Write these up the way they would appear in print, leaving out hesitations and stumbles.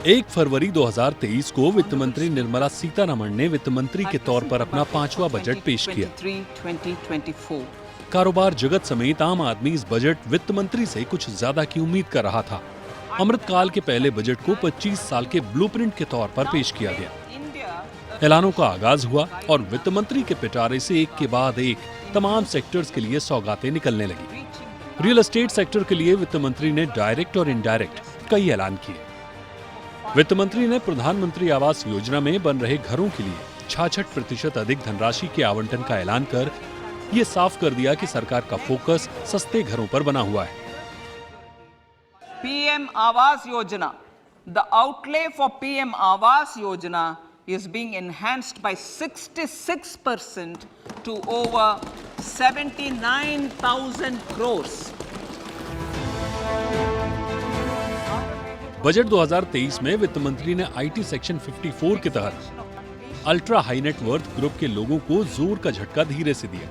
1 फरवरी 2023 को वित्त मंत्री निर्मला सीतारमण ने वित्त मंत्री के तौर पर अपना 5वां बजट पेश किया। कारोबार जगत समेत आम आदमी इस बजट वित्त मंत्री से कुछ ज्यादा की उम्मीद कर रहा था। अमृतकाल के पहले बजट को 25 साल के ब्लूप्रिंट के तौर पर पेश किया गया। ऐलानों का आगाज हुआ और वित्त मंत्री के पिटारे से एक के बाद एक तमाम सेक्टर्स के लिए सौगातें निकलने लगी। रियल एस्टेट सेक्टर के लिए वित्त मंत्री ने डायरेक्ट और इनडायरेक्ट कई ऐलान किए। वित्त मंत्री ने प्रधानमंत्री आवास योजना में बन रहे घरों के लिए 66% अधिक धनराशि के आवंटन का ऐलान कर ये साफ कर दिया कि सरकार का फोकस सस्ते घरों पर बना हुआ है। PM Awas Yojana, the outlay for PM Awas Yojana is being enhanced by 66% to over 79,000 crores. Budget 2023 में वित्त मंत्री ने IT सेक्शन 54 के तहत ultra high net worth group के लोगों को जोर का झटका धीरे से दिया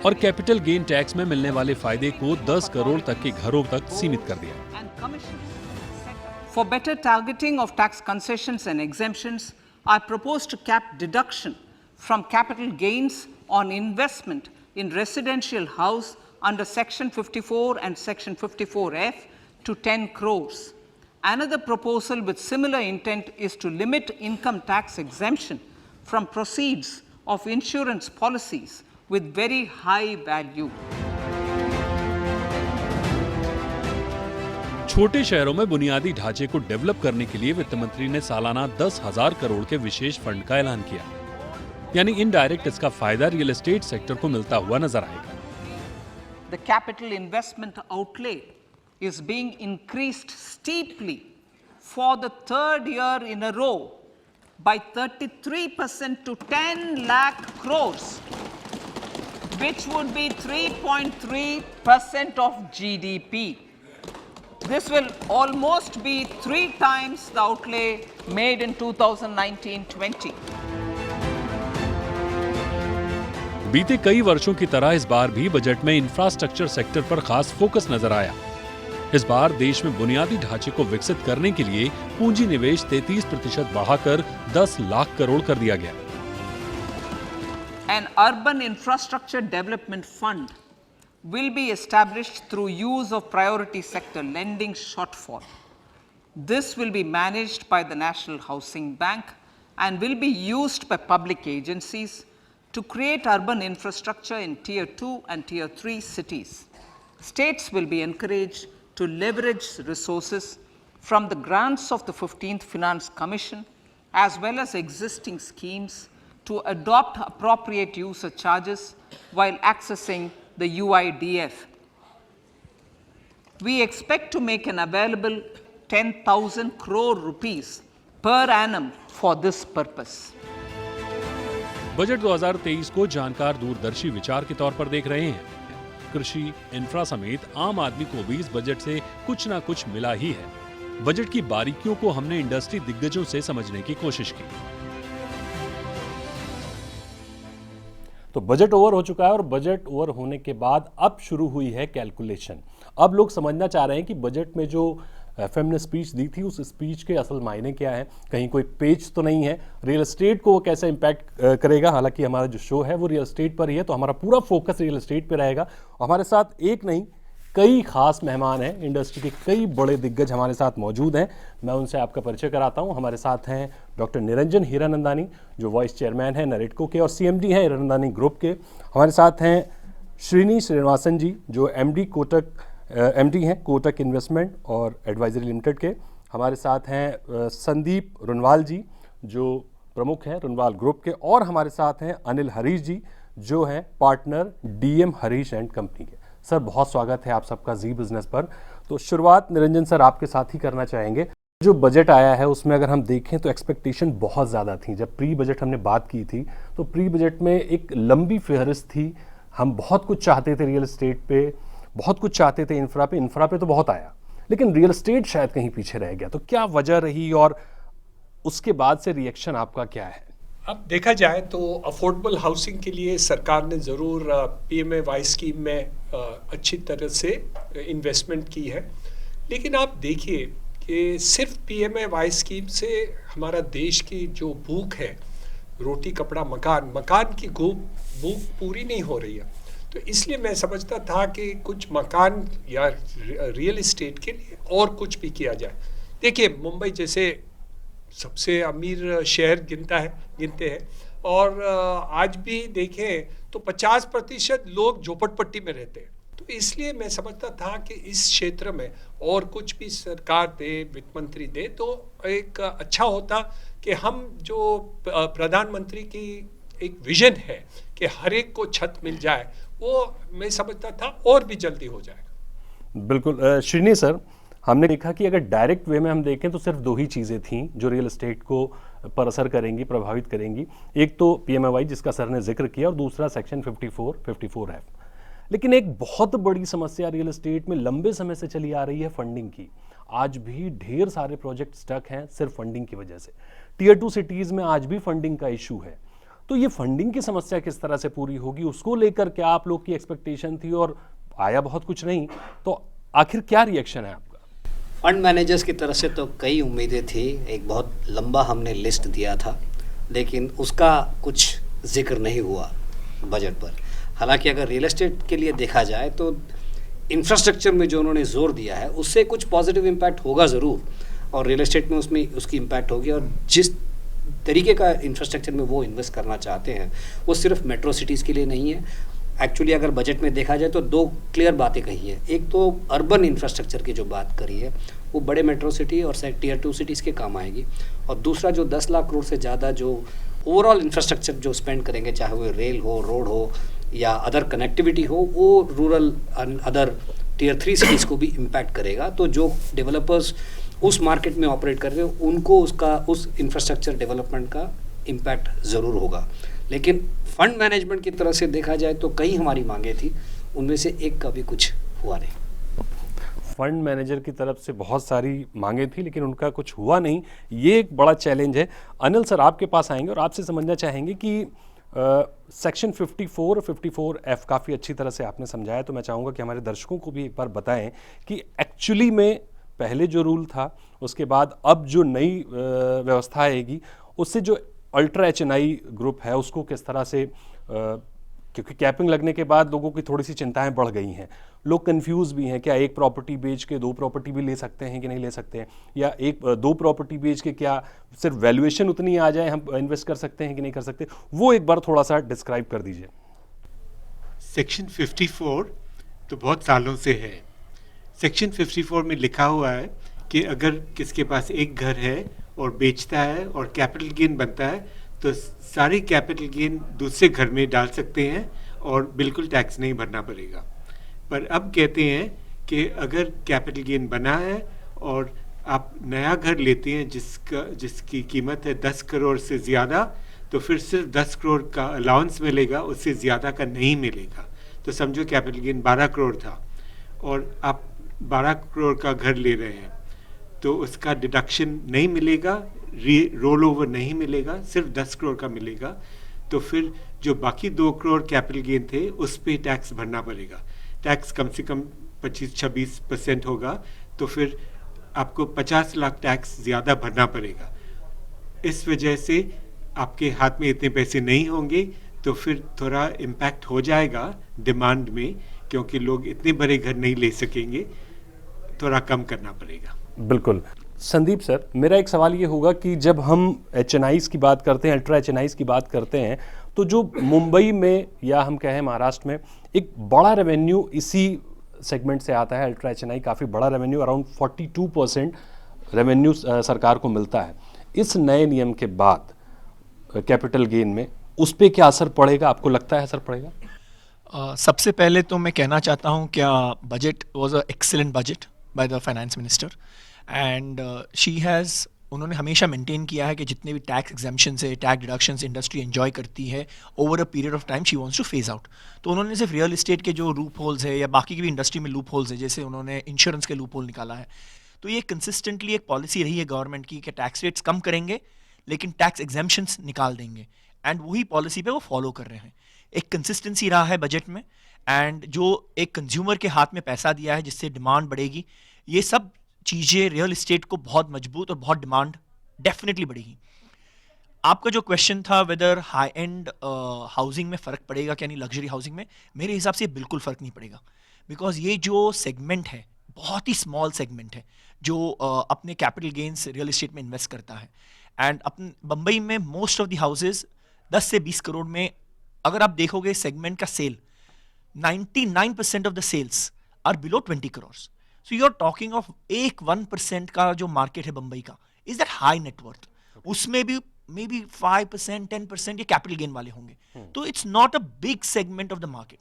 और कैपिटल गेन टैक्स में मिलने वाले फायदे को 10 करोड़ तक के घरों तक सीमित कर दिया। For better targeting of tax concessions and exemptions, I propose to cap deduction from capital gains on investment in residential house under Section 54 and Section 54F to 10 crores. Another proposal with similar intent is to limit income tax exemption from proceeds of insurance policies with very high value. छोटे शहरों में बुनियादी ढांचे को develop करने के लिए वित्त मंत्री ने सालाना 10,000 करोड़ के विशेष फंड का ऐलान किया। यानी इनडायरेक्ट इसका फायदा रियल एस्टेट सेक्टर को मिलता हुआ नजर आएगा। The capital investment outlay is being increased steeply for the third year in a row by 33% to 10 lakh crores, which would be 3.3% of GDP. This will almost be 3 times the outlay made in 2019-20. बीते कई वर्षों की तरह इस बार भी budget में infrastructure sector पर खास फोकस नजर आया। इस बार देश में बुनियादी ढांचे को विकसित करने के लिए पूंजी निवेश 33% बढ़ाकर 10 लाख करोड़ कर दिया गया। An urban infrastructure development fund will be established through use of priority sector lending shortfall. This will be managed by the National Housing Bank and will be used by public agencies to create urban infrastructure in Tier 2 and Tier 3 cities. States will be encouraged to leverage resources from the grants of the 15th Finance Commission as well as existing schemes to adopt appropriate user charges while accessing the UIDF. We expect to make an available 10,000 crore rupees per annum for this purpose. Budget 2023 को जानकार दूरदर्शी विचार के तौर पर देख रहे हैं। कृषि, इंफ्रा समेत आम आदमी को भी इस बजट से कुछ ना कुछ मिला ही है। बजट की बारीकियों को हमने इंडस्ट्री दिग्गजों से समझने की कोशिश की। तो बजट ओवर हो चुका है और बजट ओवर होने के बाद अब शुरू हुई है कैलकुलेशन। अब लोग समझना चाह रहे हैं कि बजट में जो एफएम ने स्पीच दी थी उस स्पीच के असल मायने क्या है, कहीं कोई पेज तो नहीं है, रियल एस्टेट को वो कैसे इम्पैक्ट करेगा। हालांकि हमारा जो शो है वो रियल एस्टेट पर ही है, तो हमारा पूरा फोकस रियल एस्टेट पर रहेगा। हमारे साथ एक नहीं कई खास मेहमान हैं, इंडस्ट्री के कई बड़े दिग्गज हमारे साथ मौजूद हैं। मैं उनसे आपका परिचय कराता हूं। हमारे साथ हैं डॉक्टर निरंजन हीरानंदानी जो वाइस चेयरमैन हैं नरेटको के और सीएमडी हैं हीरानंदानी ग्रुप के। हमारे साथ हैं श्रीनी श्रीनिवासन जी जो एमडी हैं कोटक इन्वेस्टमेंट और एडवाइजरी लिमिटेड के। हमारे साथ हैं संदीप रुनवाल जी जो प्रमुख हैं रुनवाल ग्रुप के। और हमारे साथ हैं अनिल हरीश जी जो हैं partner DM Harish and company के। सर बहुत स्वागत है आप सबका जी बिजनेस पर। तो शुरुआत निरंजन सर आपके साथ ही करना चाहेंगे। जो बजट आया है उसमें अगर हम देखें तो एक्सपेक्टेशन बहुत ज़्यादा थी। जब प्री बजट हमने बात की थी तो प्री बजट में एक लंबी फहरिस्त थी। हम बहुत कुछ चाहते थे रियल एस्टेट पे, बहुत कुछ चाहते थे इंफ्रा पे तो बहुत आया, लेकिन रियल एस्टेट शायद कहीं पीछे रह गया। तो क्या वजह रही और उसके बाद से रिएक्शन आपका क्या है? अब देखा जाए तो अफोर्डेबल हाउसिंग के लिए सरकार ने ज़रूर PMAY स्कीम में अच्छी तरह से इन्वेस्टमेंट की है, लेकिन आप देखिए कि कि सिर्फ पीएमए वाई स्कीम से हमारा देश की जो भूख है, रोटी कपड़ा मकान की भूख पूरी नहीं हो रही है। तो इसलिए मैं समझता था कि कुछ मकान या रियल एस्टेट के लिए और कुछ भी किया जाए। देखिए, मुंबई जैसे सबसे अमीर शहर गिनते हैं, और आज भी देखें तो 50% लोग झोपड़पट्टी में रहते हैं। तो इसलिए मैं समझता था कि इस क्षेत्र में और कुछ भी सरकार दे, वित्त मंत्री दे, तो एक अच्छा होता कि हम जो प्रधानमंत्री की एक विजन है कि हर एक को छत मिल जाए, वो मैं समझता था और भी जल्दी हो जाएगा। बिल्कुल श्रीनी सर, हमने देखा कि अगर डायरेक्ट वे में हम देखें तो सिर्फ दो ही चीज़ें थीं जो रियल एस्टेट को पर असर करेंगी, प्रभावित करेंगी। एक तो पीएमएवाई जिसका सर ने जिक्र किया, और दूसरा सेक्शन 54F। लेकिन एक बहुत बड़ी समस्या रियल एस्टेट में लंबे समय से चली आ रही है फंडिंग की। आज भी ढेर सारे प्रोजेक्ट स्टक हैं सिर्फ फंडिंग की वजह से। टियर 2 सिटीज़ में आज भी फंडिंग का इशू है। तो ये फंडिंग की समस्या किस तरह से पूरी होगी, उसको लेकर क्या आप लोग की एक्सपेक्टेशन थी, और आया बहुत कुछ नहीं, तो आखिर क्या रिएक्शन है आपका? फंड मैनेजर्स की तरफ से तो कई उम्मीदें थी, एक बहुत लंबा हमने लिस्ट दिया था, लेकिन उसका कुछ जिक्र नहीं हुआ बजट पर। हालांकि अगर रियल एस्टेट के लिए देखा जाए तो इंफ्रास्ट्रक्चर में जो उन्होंने जोर दिया है उससे कुछ पॉजिटिव इम्पैक्ट होगा ज़रूर, और रियल एस्टेट में उसमें उसकी इम्पैक्ट होगी। और जिस तरीके का इंफ्रास्ट्रक्चर में वो इन्वेस्ट करना चाहते हैं वो सिर्फ मेट्रो सिटीज़ के लिए नहीं है। एक्चुअली अगर बजट में देखा जाए तो दो क्लियर बातें कही है। एक तो अर्बन इंफ्रास्ट्रक्चर की जो बात करी है वो बड़े मेट्रो सिटी और टियर 2 सिटीज़ के काम आएगी, और दूसरा जो 10 लाख करोड़ से ज़्यादा जो ओवरऑल इंफ्रास्ट्रक्चर जो स्पेंड करेंगे, चाहे वो रेल हो, रोड हो या अदर कनेक्टिविटी हो, वो रूरल अदर टियर 3 सिटीज़ को भी इम्पैक्ट करेगा। तो जो डेवलपर्स उस मार्केट में ऑपरेट कर रहे हैं उनको उस इंफ्रास्ट्रक्चर डेवलपमेंट का इम्पैक्ट ज़रूर होगा। लेकिन फंड मैनेजमेंट की तरफ से देखा जाए तो कई हमारी मांगे थी, उनमें से एक का भी कुछ हुआ नहीं। फंड मैनेजर की तरफ से बहुत सारी मांगे थी लेकिन उनका कुछ हुआ नहीं, ये एक बड़ा चैलेंज है। अनिल सर, आपके पास आएंगे और आपसे समझना चाहेंगे कि सेक्शन 54 और 54F काफ़ी अच्छी तरह से आपने समझाया, तो मैं चाहूँगा कि हमारे दर्शकों को भी एक बार बताएं कि एक्चुअली में पहले जो रूल था उसके बाद अब जो नई व्यवस्था आएगी उससे जो अल्ट्रा HNI ग्रुप है उसको किस तरह से, क्योंकि कैपिंग लगने के बाद लोगों की थोड़ी सी चिंताएं बढ़ गई हैं, लोग कंफ्यूज भी हैं, क्या एक प्रॉपर्टी बेच के 2 प्रॉपर्टी भी ले सकते हैं कि नहीं ले सकते हैं, या 2 प्रॉपर्टी बेच के क्या सिर्फ वैल्यूएशन उतनी आ जाए हम इन्वेस्ट कर सकते हैं कि नहीं कर सकते, वो एक बार थोड़ा सा डिस्क्राइब कर दीजिए। सेक्शन 54 तो बहुत सालों से है। सेक्शन 54 में लिखा हुआ है कि अगर किसके पास एक घर है और बेचता है और कैपिटल गेन बनता है तो सारी कैपिटल गेन दूसरे घर में डाल सकते हैं और बिल्कुल टैक्स नहीं भरना पड़ेगा। पर अब कहते हैं कि अगर कैपिटल गेन बना है और आप नया घर लेते हैं जिसकी कीमत है 10 करोड़ से ज़्यादा, तो फिर सिर्फ 10 करोड़ का अलाउंस मिलेगा, उससे ज़्यादा का नहीं मिलेगा। तो समझो कैपिटल गेन 12 करोड़ था और आप 12 करोड़ का घर ले रहे हैं तो उसका डिडक्शन नहीं मिलेगा, रोल ओवर नहीं मिलेगा, सिर्फ 10 करोड़ का मिलेगा। तो फिर जो बाकी 2 करोड़ कैपिटल गेन थे उस पर टैक्स भरना पड़ेगा। टैक्स कम से कम 25-26% होगा, तो फिर आपको 50 लाख टैक्स ज़्यादा भरना पड़ेगा। इस वजह से आपके हाथ में इतने पैसे नहीं होंगे, तो फिर थोड़ा इम्पैक्ट हो जाएगा डिमांड में, क्योंकि लोग इतने बड़े घर नहीं ले सकेंगे, थोड़ा कम करना पड़ेगा। बिल्कुल। संदीप सर, मेरा एक सवाल ये होगा कि जब हम HNIs की बात करते हैं, अल्ट्रा HNIs की बात करते हैं, तो जो मुंबई में या हम कहें महाराष्ट्र में एक बड़ा रेवेन्यू इसी सेगमेंट से आता है, अल्ट्रा HNI काफ़ी बड़ा रेवेन्यू, अराउंड 42% रेवेन्यू सरकार को मिलता है। इस नए नियम के बाद कैपिटल गेन में उस पर क्या असर पड़ेगा, आपको लगता है असर पड़ेगा? सबसे पहले तो मैं कहना चाहता हूँ क्या budget was a excellent budget by the finance minister, and she has, उन्होंने हमेशा मेंटेन किया है कि जितने भी टैक्स एग्जेम्पशन है, टैक्स डिडक्शंस इंडस्ट्री एंजॉय करती है over a period of time she wants two phase out. तो उन्होंने सिर्फ रियल एस्टेट के जो लूप होल्स है या बाकी की भी इंडस्ट्री में लूप होल्स है, जैसे उन्होंने इंश्योरेंस के लूप होल निकाला है, तो ये कंसिस्टेंटली एक पॉलिसी रही है गवर्नमेंट की कि टैक्स रेट्स कम करेंगे लेकिन टैक्स एग्जेम्पशंस निकाल देंगे, एंड वही पॉलिसी पे वो फॉलो कर रहे हैं। एक कंसिस्टेंसी रहा है बजट में, एंड जो एक कंज्यूमर के हाथ में पैसा दिया है जिससे डिमांड बढ़ेगी, ये सब चीज़ें रियल इस्टेट को बहुत मजबूत और बहुत डिमांड डेफिनेटली बढ़ेगी। आपका जो क्वेश्चन था वेदर हाई एंड हाउसिंग में फ़र्क पड़ेगा क्या नहीं, लग्जरी हाउसिंग में, मेरे हिसाब से बिल्कुल फ़र्क नहीं पड़ेगा, बिकॉज ये जो सेगमेंट है बहुत ही स्मॉल सेगमेंट है जो अपने कैपिटल गेन्स रियल इस्टेट में इन्वेस्ट करता है। एंड अपने बम्बई में मोस्ट ऑफ द हाउसेज 10 से 20 करोड़ में, अगर आप देखोगे सेगमेंट का sale 99% of the sales are below 20 crore. So you are talking of 1% का जो मार्केट है बम्बई का इज दैट हाई नेटवर्थ, उसमें भी मे बी 5% 10% ये कैपिटल गेन वाले होंगे। तो it's not a big segment of the market.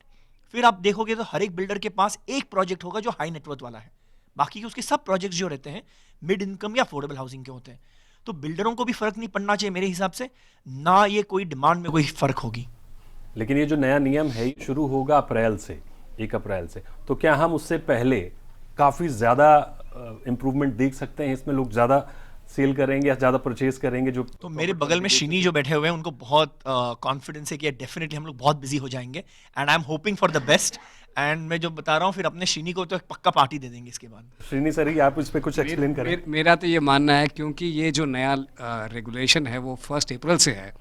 फिर आप देखोगे तो हर एक बिल्डर के पास एक प्रोजेक्ट होगा जो हाई नेटवर्थ वाला है, बाकी के उसके सब प्रोजेक्ट्स जो रहते हैं मिड इनकम या अफोर्डेबल हाउसिंग के होते हैं। तो बिल्डरों को भी फर्क नहीं पड़ना चाहिए मेरे हिसाब से, ना ये कोई डिमांड में कोई फर्क होगी। लेकिन ये जो नया नियम है ये शुरू होगा अप्रैल से, 1 अप्रैल से, तो क्या हम उससे पहले काफ़ी ज़्यादा इम्प्रूवमेंट देख सकते हैं? इसमें लोग ज़्यादा सेल करेंगे या ज़्यादा परचेज करेंगे? जो तो मेरे बगल में श्रीनी जो बैठे हुए हैं उनको बहुत कॉन्फिडेंस है कि डेफिनेटली हम लोग बहुत बिजी हो जाएंगे and I am hoping for the best. And मैं जो बता रहा हूँ फिर अपने श्रीनी को तो एक पक्का पार्टी दे देंगे इसके बाद। श्रीनी सर ही आप इस पे कुछ एक्सप्लेन करें। मेरा तो ये मानना है क्योंकि ये जो नया रेगुलेशन है वो 1 अप्रैल से है,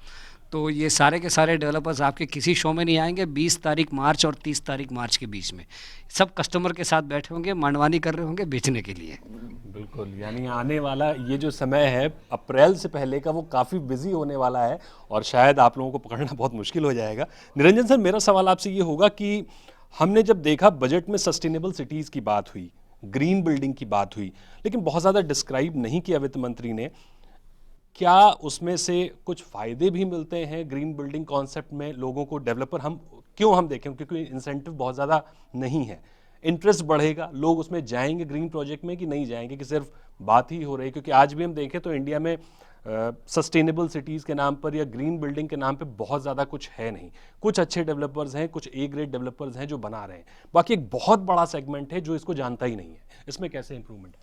तो ये सारे के सारे डेवलपर्स आपके किसी शो में नहीं आएंगे 20 तारीख मार्च और 30 तारीख मार्च के बीच में। सब कस्टमर के साथ बैठे होंगे, मनमानी कर रहे होंगे बेचने के लिए। बिल्कुल, यानी आने वाला ये जो समय है अप्रैल से पहले का वो काफ़ी बिजी होने वाला है और शायद आप लोगों को पकड़ना बहुत मुश्किल हो जाएगा। निरंजन सर, मेरा सवाल आपसे ये होगा कि हमने जब देखा बजट में सस्टेनेबल सिटीज़ की बात हुई, ग्रीन बिल्डिंग की बात हुई, लेकिन बहुत ज़्यादा डिस्क्राइब नहीं किया वित्त मंत्री ने। क्या उसमें से कुछ फ़ायदे भी मिलते हैं ग्रीन बिल्डिंग कॉन्सेप्ट में लोगों को? डेवलपर हम देखें क्योंकि इंसेंटिव बहुत ज़्यादा नहीं है, इंटरेस्ट बढ़ेगा, लोग उसमें जाएंगे ग्रीन प्रोजेक्ट में कि नहीं जाएंगे, कि सिर्फ बात ही हो रही है? क्योंकि आज भी हम देखें तो इंडिया में सस्टेनेबल सिटीज़ के नाम पर या ग्रीन बिल्डिंग के नाम पे बहुत ज़्यादा कुछ है नहीं। कुछ अच्छे डेवलपर्स हैं, कुछ ए ग्रेड डेवलपर्स हैं जो बना रहे हैं, बाकी एक बहुत बड़ा सेगमेंट है जो इसको जानता ही नहीं है। इसमें कैसे इंप्रूवमेंट है?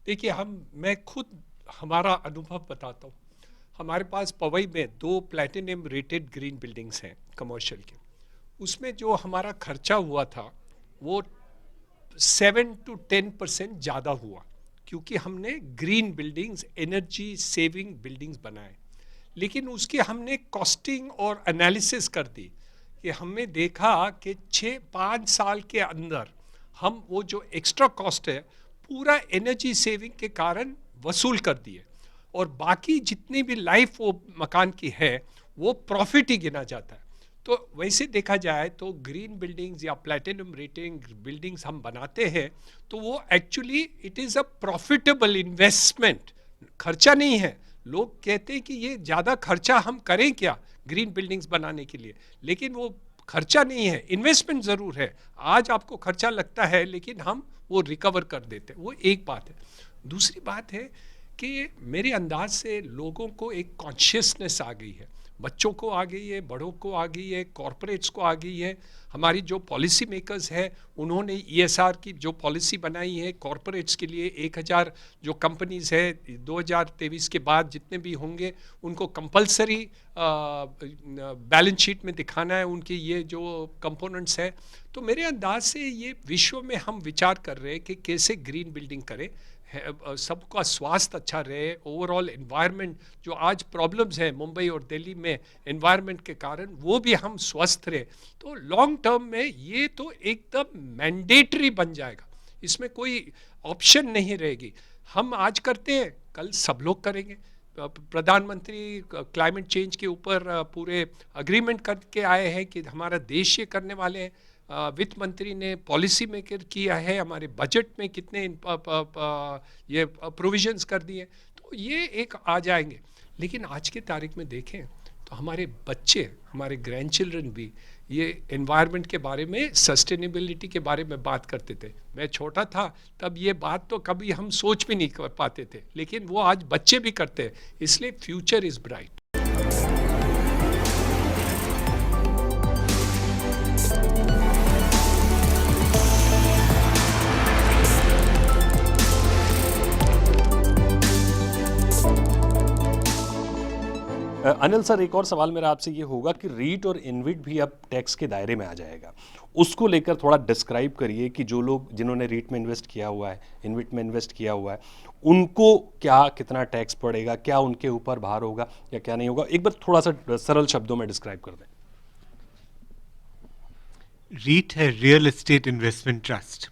देखिए, मैं खुद हमारा अनुभव बताता हूँ। हमारे पास पवई में 2 प्लैटिनम रेटेड ग्रीन बिल्डिंग्स हैं कमर्शियल के। उसमें जो हमारा खर्चा हुआ था वो 7 to 10% ज़्यादा हुआ, क्योंकि हमने green buildings, energy saving buildings बनाए। लेकिन उसकी हमने कॉस्टिंग और एनालिसिस कर दी कि हमने देखा कि 6-5 साल के अंदर हम वो जो एक्स्ट्रा कॉस्ट है पूरा एनर्जी सेविंग के कारण वसूल कर दिए, और बाकी जितनी भी लाइफ वो मकान की है वो प्रॉफिट ही गिना जाता है। तो वैसे देखा जाए तो ग्रीन बिल्डिंग्स या प्लैटिनम रेटिंग बिल्डिंग्स हम बनाते हैं तो वो actually it is a profitable investment, खर्चा नहीं है। लोग कहते हैं कि ये ज़्यादा खर्चा हम करें क्या ग्रीन बिल्डिंग्स बनाने के लिए, लेकिन वो खर्चा नहीं है, इन्वेस्टमेंट ज़रूर है। आज आपको खर्चा लगता है लेकिन हम वो रिकवर कर देते हैं, वो एक बात है। दूसरी बात है कि मेरे अंदाज से लोगों को एक कॉन्शियसनेस आ गई है, बच्चों को आ गई है, बड़ों को आ गई है, कॉरपोरेट्स को आ गई है। हमारी जो पॉलिसी मेकर्स है उन्होंने ESR की जो पॉलिसी बनाई है कॉरपोरेट्स के लिए, 1000 जो कंपनीज है 2023 के बाद जितने भी होंगे उनको कंपलसरी बैलेंस शीट में दिखाना है उनके ये जो कंपोनेंट्स है। तो मेरे अंदाज से ये विश्व में हम विचार कर रहे हैं कि कैसे ग्रीन बिल्डिंग करें, सबका स्वास्थ्य अच्छा रहे, ओवरऑल एनवायरनमेंट जो आज प्रॉब्लम्स हैं मुंबई और दिल्ली में एनवायरनमेंट के कारण वो भी हम स्वस्थ रहे। तो लॉन्ग टर्म में ये तो एकदम मैंडेटरी बन जाएगा, इसमें कोई ऑप्शन नहीं रहेगी। हम आज करते हैं, कल सब लोग करेंगे। प्रधानमंत्री क्लाइमेट चेंज के ऊपर पूरे अग्रीमेंट करके आए हैं कि हमारा देश ये करने वाले हैं। वित्त मंत्री ने पॉलिसी मेकर किया है, हमारे बजट में कितने ये प्रोविजंस कर दिए, तो ये एक आ जाएंगे। लेकिन आज की तारीख में देखें तो हमारे बच्चे, हमारे ग्रैंड चिल्ड्रन भी ये एनवायरनमेंट के बारे में, सस्टेनेबिलिटी के बारे में बात करते थे। मैं छोटा था तब ये बात तो कभी हम सोच भी नहीं कर पाते थे, लेकिन वो आज बच्चे भी करते हैं, इसलिए future is bright. Anil sir, एक और सवाल मेरा आपसे ये होगा कि रीट और इनविट भी अब टैक्स के दायरे में आ जाएगा, उसको लेकर थोड़ा डिस्क्राइब करिए कि जो लोग जिन्होंने रीट में इन्वेस्ट किया हुआ है, इनविट में इन्वेस्ट किया हुआ है, उनको क्या कितना टैक्स पड़ेगा, क्या उनके ऊपर भार होगा या क्या नहीं होगा, एक बार थोड़ा सा सरल शब्दों में डिस्क्राइब कर दें। रीट है रियल एस्टेट इन्वेस्टमेंट ट्रस्ट।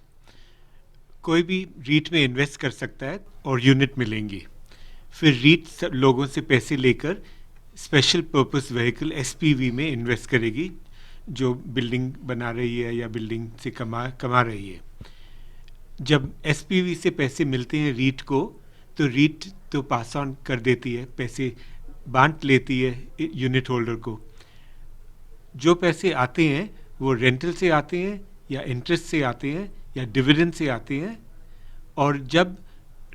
कोई भी रीट में इन्वेस्ट कर सकता है और यूनिट मिलेंगी। फिर रीट लोगों से पैसे लेकर स्पेशल पर्पस व्हीकल एसपीवी में इन्वेस्ट करेगी, जो बिल्डिंग बना रही है या बिल्डिंग से कमा रही है। जब एसपीवी से पैसे मिलते हैं रीट को, तो रीट तो पास ऑन कर देती है, पैसे बांट लेती है यूनिट होल्डर को। जो पैसे आते हैं वो रेंटल से आते हैं या इंटरेस्ट से आते हैं या डिविडेंड से आते हैं, और जब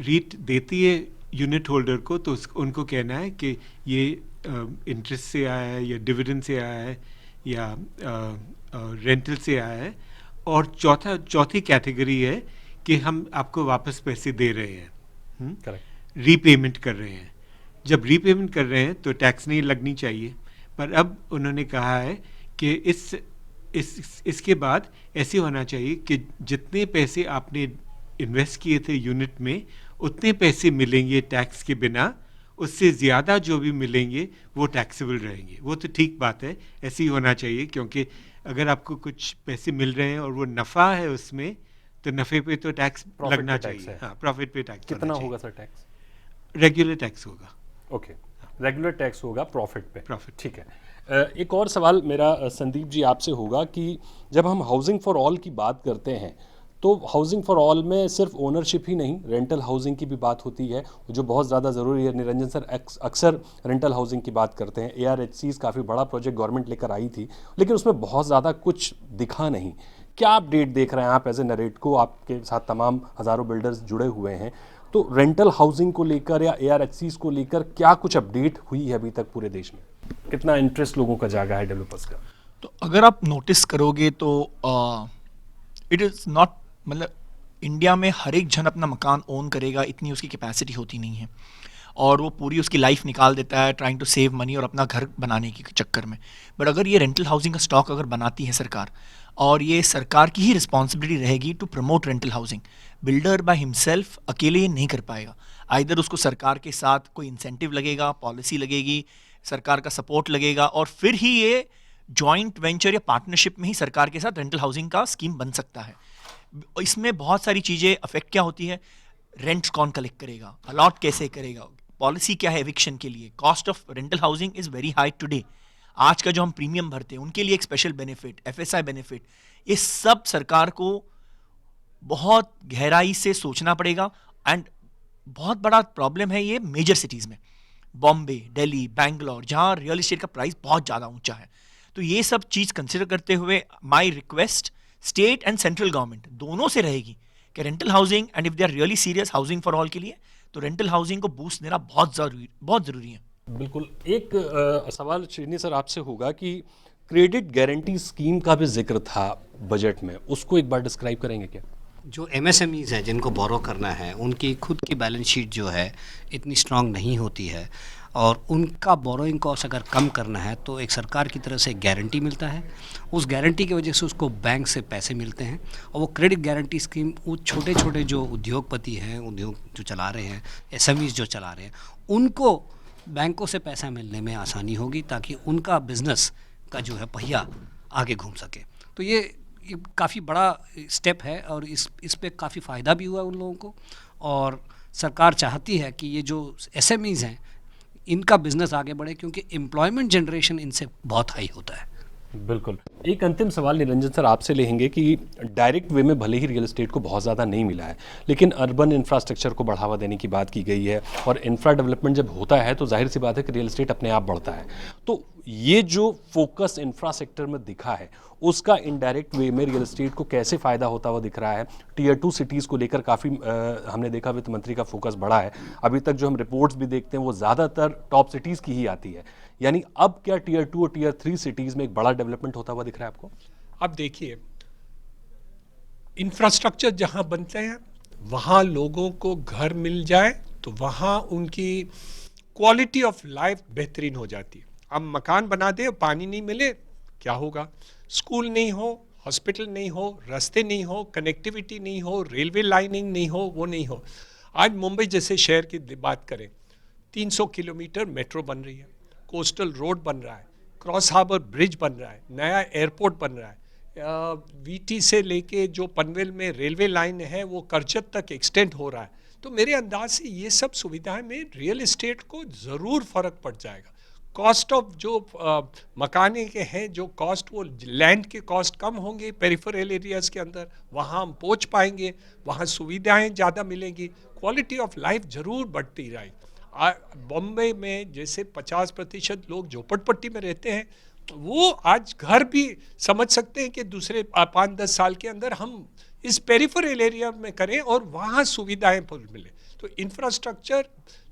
रीट देती है यूनिट होल्डर को तो उनको कहना है कि ये इंटरेस्ट से आया है या डिविडेंड से आया है या रेंटल से आया है। और चौथी कैटेगरी है कि हम आपको वापस पैसे दे रहे हैं, करेक्ट, रीपेमेंट कर रहे हैं। जब रीपेमेंट कर रहे हैं तो टैक्स नहीं लगनी चाहिए, पर अब उन्होंने कहा है कि इसके बाद ऐसे होना चाहिए कि जितने पैसे आपने इन्वेस्ट किए थे यूनिट में उतने पैसे मिलेंगे टैक्स के बिना, उससे ज़्यादा जो भी मिलेंगे वो टैक्सेबल रहेंगे। वो तो ठीक बात है, ऐसे ही होना चाहिए, क्योंकि अगर आपको कुछ पैसे मिल रहे हैं और वो नफ़ा है उसमें, तो नफ़े पे तो टैक्स लगना चाहिए। हाँ, प्रॉफिट पे टैक्स कितना होगा सर टैक्स? रेगुलर टैक्स होगा। ओके, रेगुलर टैक्स होगा प्रॉफिट पे। प्रॉफिट, ठीक है। एक और सवाल मेरा संदीप जी आपसे होगा कि जब हम हाउसिंग फॉर ऑल की बात करते हैं तो हाउसिंग फॉर ऑल में सिर्फ ओनरशिप ही नहीं, रेंटल हाउसिंग की भी बात होती है, जो बहुत ज़्यादा ज़रूरी है। निरंजन सर अक्सर रेंटल हाउसिंग की बात करते हैं। ARHCs काफ़ी बड़ा प्रोजेक्ट गवर्नमेंट लेकर आई थी, लेकिन उसमें बहुत ज़्यादा कुछ दिखा नहीं। क्या अपडेट देख रहे हैं आप एज ए नरेट को? आपके साथ तमाम हज़ारों बिल्डर्स जुड़े हुए हैं, तो रेंटल हाउसिंग को लेकर या ARHCs को लेकर क्या कुछ अपडेट हुई है अभी तक पूरे देश में? कितना इंटरेस्ट लोगों का जागा है डेवलपर्स का? तो अगर आप नोटिस करोगे तो इट इज़ नॉट, मतलब इंडिया में हर एक जन अपना मकान ओन करेगा इतनी उसकी कैपेसिटी होती नहीं है, और वो पूरी उसकी लाइफ निकाल देता है ट्राइंग टू सेव मनी और अपना घर बनाने के चक्कर में। बट अगर ये रेंटल हाउसिंग का स्टॉक अगर बनाती है सरकार, और ये सरकार की ही रिस्पॉन्सिबिलिटी रहेगी to promote rental housing, builder by himself अकेले ये नहीं कर पाएगा। आइदर उसको सरकार के साथ कोई इंसेंटिव लगेगा, पॉलिसी लगेगी, सरकार का सपोर्ट लगेगा, और फिर ही ये जॉइंट वेंचर या पार्टनरशिप में ही सरकार के साथ रेंटल हाउसिंग का स्कीम बन सकता है। इसमें बहुत सारी चीज़ें अफेक्ट क्या होती है, रेंट कौन कलेक्ट करेगा, अलॉट कैसे करेगा, पॉलिसी क्या है एविक्शन के लिए, cost of rental housing is very high today. आज का जो हम प्रीमियम भरते हैं उनके लिए एक स्पेशल बेनिफिट, FSI बेनिफिट, ये सब सरकार को बहुत गहराई से सोचना पड़ेगा। एंड बहुत बड़ा प्रॉब्लम है ये मेजर सिटीज़ में, बॉम्बे, दिल्ली, बैंगलोर, जहाँ रियल एस्टेट का प्राइस बहुत ज़्यादा ऊंचा है। तो ये सब चीज़ कंसिडर करते हुए my request state and central government दोनों से रहेगी कि rental housing, and if they are really serious housing for all के लिए, तो रेंटल हाउसिंग को बूस्ट देना बहुत ज़रूरी है। बिल्कुल। एक सवाल श्रीनी सर आपसे होगा कि क्रेडिट गारंटी स्कीम का भी जिक्र था बजट में, उसको एक बार डिस्क्राइब करेंगे क्या? जो MSMEs हैं जिनको बोरो करना है, उनकी खुद की बैलेंस शीट जो है इतनी स्ट्रांग नहीं होती है, और उनका बोरोइंग कॉस्ट अगर कम करना है तो एक सरकार की तरफ से गारंटी मिलता है। उस गारंटी की वजह से उसको बैंक से पैसे मिलते हैं, और वो क्रेडिट गारंटी स्कीम वो छोटे छोटे जो उद्योगपति हैं, उद्योग जो चला रहे हैं, SMEs जो चला रहे हैं, उनको बैंकों से पैसा मिलने में आसानी होगी, ताकि उनका बिजनेस का जो है पहिया आगे घूम सके। तो ये काफ़ी बड़ा स्टेप है, और इस पे काफ़ी फ़ायदा भी हुआ उन लोगों को, और सरकार चाहती है कि ये जो SMEs हैं इनका बिजनेस आगे बढ़े, क्योंकि एम्प्लॉयमेंट जनरेशन इनसे बहुत हाई होता है। बिल्कुल। एक अंतिम सवाल निरंजन सर आपसे लेंगे कि डायरेक्ट वे में भले ही रियल एस्टेट को बहुत ज़्यादा नहीं मिला है, लेकिन अर्बन इंफ्रास्ट्रक्चर को बढ़ावा देने की बात की गई है, और इंफ्रा डेवलपमेंट जब होता है तो जाहिर सी बात है कि रियल एस्टेट अपने आप बढ़ता है। तो ये जो फोकस इंफ्रा सेक्टर में दिखा है, उसका इनडायरेक्ट वे में रियल एस्टेट को कैसे फ़ायदा होता हुआ दिख रहा है? टियर 2 सिटीज़ को लेकर काफ़ी हमने देखा वित्त मंत्री का फोकस बढ़ा है। अभी तक जो हम रिपोर्ट्स भी देखते हैं वो ज़्यादातर टॉप सिटीज़ की ही आती है, यानी अब क्या टियर 2 और टियर 3 सिटीज़ में एक बड़ा डेवलपमेंट होता हुआ दिख रहा है आपको? अब देखिए, इंफ्रास्ट्रक्चर जहां बनते हैं वहां लोगों को घर मिल जाए तो वहां उनकी क्वालिटी ऑफ लाइफ बेहतरीन हो जाती है। अब मकान बना दे, पानी नहीं मिले, क्या होगा? स्कूल नहीं हो, हॉस्पिटल नहीं हो, रास्ते नहीं हो, कनेक्टिविटी नहीं हो, रेलवे लाइनिंग नहीं हो, वो नहीं हो। आज मुंबई जैसे शहर की बात करें, 300 किलोमीटर मेट्रो बन रही है, कोस्टल रोड बन रहा है, क्रॉस हार्बर ब्रिज बन रहा है, नया एयरपोर्ट बन रहा है, वीटी से लेके जो पनवेल में रेलवे लाइन है वो करचत तक एक्सटेंड हो रहा है। तो मेरे अंदाज से ये सब सुविधाएं में रियल एस्टेट को ज़रूर फ़र्क पड़ जाएगा। कॉस्ट ऑफ जो मकाने के हैं, जो कॉस्ट, वो लैंड के कॉस्ट कम होंगे पेरिफेरल एरियाज़ के अंदर, वहाँ हम पहुँच पाएंगे, वहाँ सुविधाएं ज़्यादा मिलेंगी, क्वालिटी ऑफ लाइफ ज़रूर बढ़ती रहेगी। बॉम्बे में जैसे 50% लोग झोपड़पट्टी में रहते हैं, वो आज घर भी समझ सकते हैं कि दूसरे 5-10 साल के अंदर हम इस पेरिफेरल एरिया में करें और वहाँ सुविधाएं मिले। तो इंफ्रास्ट्रक्चर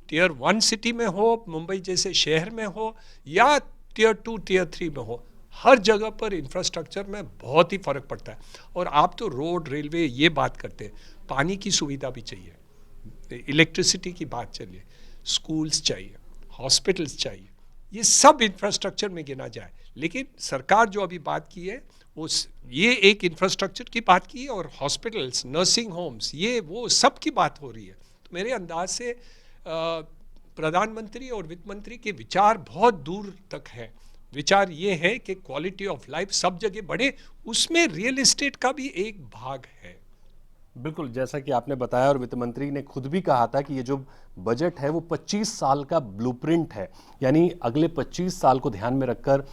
टियर 1 सिटी में हो, मुंबई जैसे शहर में हो, या टियर 2 टियर 3 में हो, हर जगह पर इंफ्रास्ट्रक्चर में बहुत ही फ़र्क पड़ता है। और आप तो रोड, रेलवे ये बात करते हैं, पानी की सुविधा भी चाहिए, इलेक्ट्रिसिटी की बात चलिए, स्कूल्स चाहिए, हॉस्पिटल्स चाहिए, ये सब इंफ्रास्ट्रक्चर में गिना जाए। लेकिन सरकार जो अभी बात की है वो ये एक इंफ्रास्ट्रक्चर की बात की है, और हॉस्पिटल्स, नर्सिंग होम्स, ये वो सब की बात हो रही है। तो मेरे अंदाज से प्रधानमंत्री और वित्त मंत्री के विचार बहुत दूर तक है। विचार ये है कि क्वालिटी ऑफ लाइफ सब जगह बढ़े, उसमें रियल एस्टेट का भी एक भाग है। बिल्कुल, जैसा कि आपने बताया और वित्त मंत्री ने खुद भी कहा था कि ये जो बजट है वो 25 साल का ब्लूप्रिंट है, यानी अगले 25 साल को ध्यान में रखकर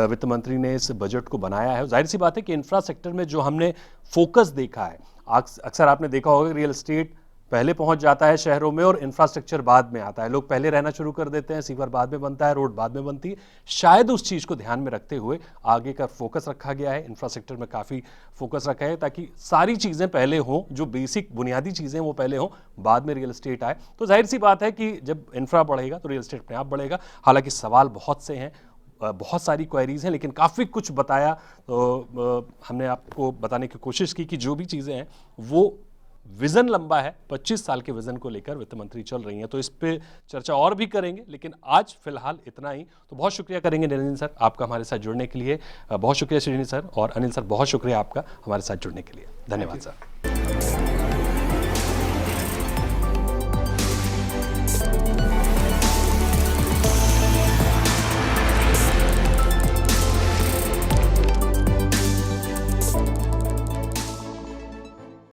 वित्त मंत्री ने इस बजट को बनाया है। जाहिर सी बात है कि इंफ्रास्ट्रक्चर में जो हमने फोकस देखा है, अक्सर आपने देखा होगा रियल एस्टेट पहले पहुंच जाता है शहरों में और इंफ्रास्ट्रक्चर बाद में आता है। लोग पहले रहना शुरू कर देते हैं, सीवर बाद में बनता है, रोड बाद में बनती है। शायद उस चीज़ को ध्यान में रखते हुए आगे का फोकस रखा गया है, इंफ्रास्ट्रक्चर में काफ़ी फोकस रखा है, ताकि सारी चीज़ें पहले हों, जो बेसिक बुनियादी चीज़ें वो पहले हों, बाद में रियल एस्टेट आए। तो जाहिर सी बात है कि जब इंफ्रा बढ़ेगा तो रियल एस्टेट अपने आप बढ़ेगा। हालांकि सवाल बहुत से हैं, बहुत सारी क्वेरीज हैं, लेकिन काफ़ी कुछ बताया, तो हमने आपको बताने की कोशिश की कि जो भी चीज़ें हैं वो विजन लंबा है, 25 साल के विजन को लेकर वित्त मंत्री चल रही हैं, तो इस पे चर्चा और भी करेंगे, लेकिन आज फिलहाल इतना ही। तो बहुत शुक्रिया करेंगे निरंजन सर आपका हमारे साथ जुड़ने के लिए। बहुत शुक्रिया श्रीनी सर, और अनिल सर बहुत शुक्रिया आपका हमारे साथ जुड़ने के लिए। धन्यवाद सर।